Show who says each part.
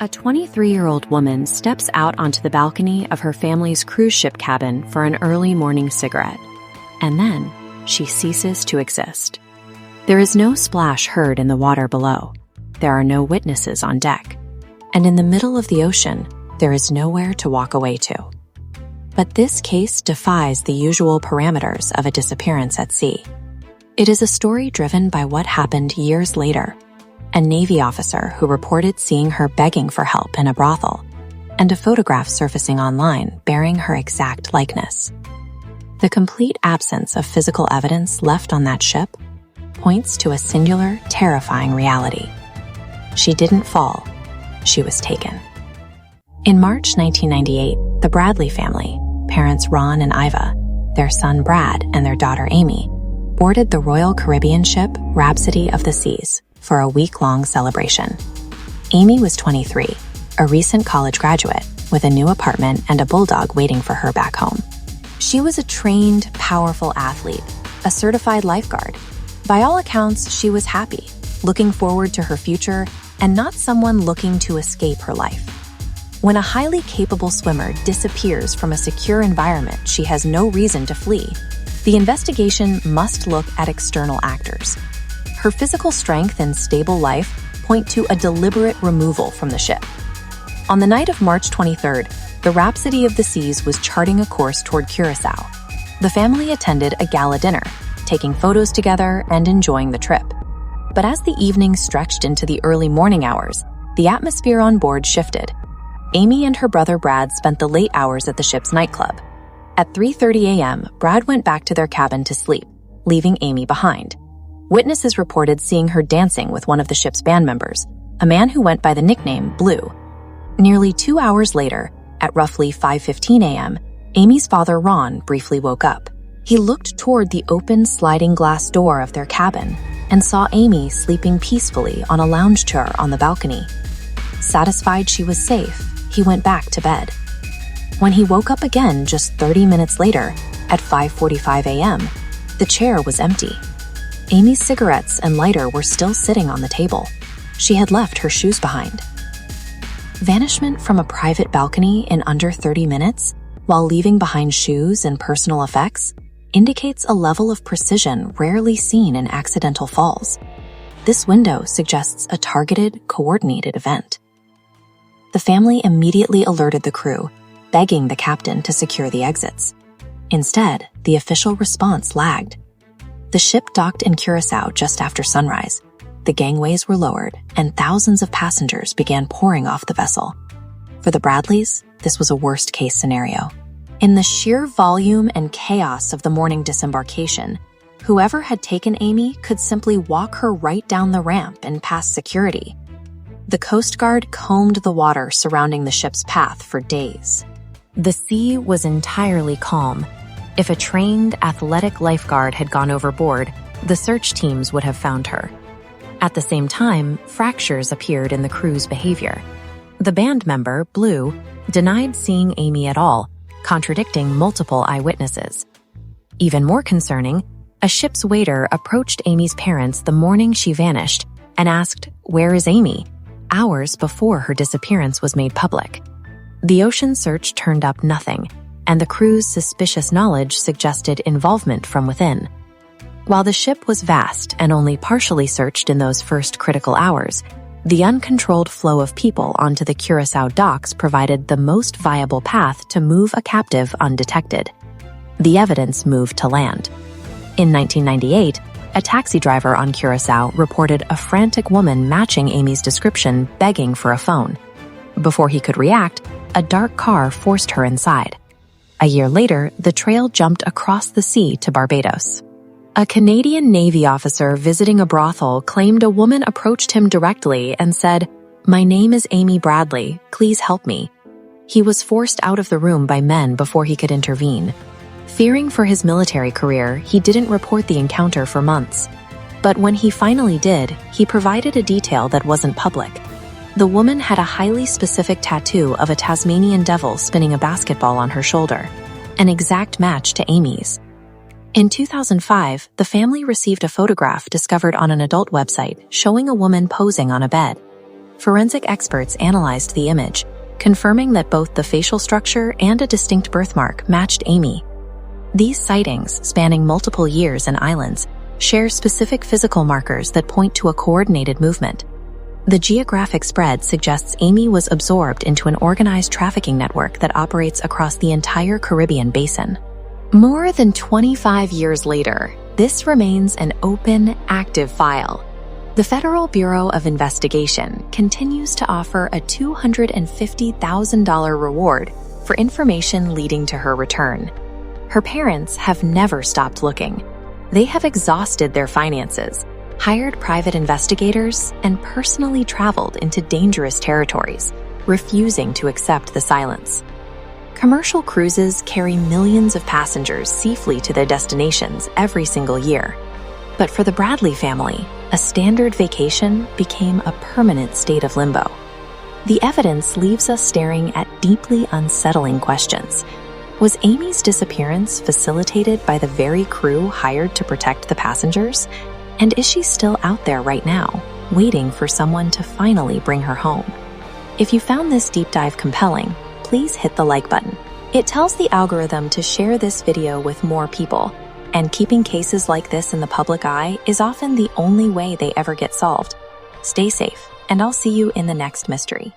Speaker 1: A 23-year-old woman steps out onto the balcony of her family's cruise ship cabin for an early morning cigarette, and then she ceases to exist. There is no splash heard in the water below. There are no witnesses on deck. And in the middle of the ocean, there is nowhere to walk away to. But this case defies the usual parameters of a disappearance at sea. It is a story driven by what happened years later: a Navy officer who reported seeing her begging for help in a brothel, and a photograph surfacing online bearing her exact likeness. The complete absence of physical evidence left on that ship points to a singular, terrifying reality. She didn't fall, she was taken. In March 1998, the Bradley family, parents Ron and Iva, their son Brad, and their daughter Amy, boarded the Royal Caribbean ship Rhapsody of the Seas for a week-long celebration. Amy was 23, a recent college graduate with a new apartment and a bulldog waiting for her back home. She was a trained, powerful athlete, a certified lifeguard. By all accounts, she was happy, looking forward to her future, and not someone looking to escape her life. When a highly capable swimmer disappears from a secure environment she has no reason to flee, the investigation must look at external actors. Her physical strength and stable life point to a deliberate removal from the ship. On the night of March 23rd, the Rhapsody of the Seas was charting a course toward Curacao. The family attended a gala dinner, taking photos together and enjoying the trip. But as the evening stretched into the early morning hours, the atmosphere on board shifted. Amy and her brother Brad spent the late hours at the ship's nightclub. At 3:30 a.m., Brad went back to their cabin to sleep, leaving Amy behind. Witnesses reported seeing her dancing with one of the ship's band members, a man who went by the nickname Blue. Nearly 2 hours later, at roughly 5:15 a.m., Amy's father Ron briefly woke up. He looked toward the open sliding glass door of their cabin and saw Amy sleeping peacefully on a lounge chair on the balcony. Satisfied she was safe, he went back to bed. When he woke up again just 30 minutes later, at 5:45 a.m., the chair was empty. Amy's cigarettes and lighter were still sitting on the table. She had left her shoes behind. Vanishment from a private balcony in under 30 minutes, while leaving behind shoes and personal effects, indicates a level of precision rarely seen in accidental falls. This window suggests a targeted, coordinated event. The family immediately alerted the crew, begging the captain to secure the exits. Instead, the official response lagged. The ship docked in Curacao just after sunrise. The gangways were lowered, and thousands of passengers began pouring off the vessel. For the Bradleys, this was a worst-case scenario. In the sheer volume and chaos of the morning disembarkation, whoever had taken Amy could simply walk her right down the ramp and past security. The Coast Guard combed the water surrounding the ship's path for days. The sea was entirely calm. If a trained, athletic lifeguard had gone overboard, the search teams would have found her. At the same time, fractures appeared in the crew's behavior. The band member, Blue, denied seeing Amy at all, contradicting multiple eyewitnesses. Even more concerning, a ship's waiter approached Amy's parents the morning she vanished and asked, "Where is Amy?" hours before her disappearance was made public. The ocean search turned up nothing, and the crew's suspicious knowledge suggested involvement from within. While the ship was vast and only partially searched in those first critical hours, the uncontrolled flow of people onto the Curacao docks provided the most viable path to move a captive undetected. The evidence moved to land. In 1998, a taxi driver on Curacao reported a frantic woman matching Amy's description begging for a phone. Before he could react, a dark car forced her inside. A year later, the trail jumped across the sea to Barbados. A Canadian Navy officer visiting a brothel claimed a woman approached him directly and said, "My name is Amy Bradley, please help me." He was forced out of the room by men before he could intervene. Fearing for his military career, he didn't report the encounter for months. But when he finally did, he provided a detail that wasn't public. The woman had a highly specific tattoo of a Tasmanian devil spinning a basketball on her shoulder, an exact match to Amy's. In 2005, the family received a photograph discovered on an adult website showing a woman posing on a bed. Forensic experts analyzed the image, confirming that both the facial structure and a distinct birthmark matched Amy. These sightings, spanning multiple years and islands, share specific physical markers that point to a coordinated movement. The geographic spread suggests Amy was absorbed into an organized trafficking network that operates across the entire Caribbean basin. More than 25 years later, this remains an open, active file. The Federal Bureau of Investigation continues to offer a $250,000 reward for information leading to her return. Her parents have never stopped looking. They have exhausted their finances, hired private investigators, and personally traveled into dangerous territories, refusing to accept the silence. Commercial cruises carry millions of passengers safely to their destinations every single year. But for the Bradley family, a standard vacation became a permanent state of limbo. The evidence leaves us staring at deeply unsettling questions. Was Amy's disappearance facilitated by the very crew hired to protect the passengers? And is she still out there right now, waiting for someone to finally bring her home? If you found this deep dive compelling, please hit the like button. It tells the algorithm to share this video with more people, and keeping cases like this in the public eye is often the only way they ever get solved. Stay safe, and I'll see you in the next mystery.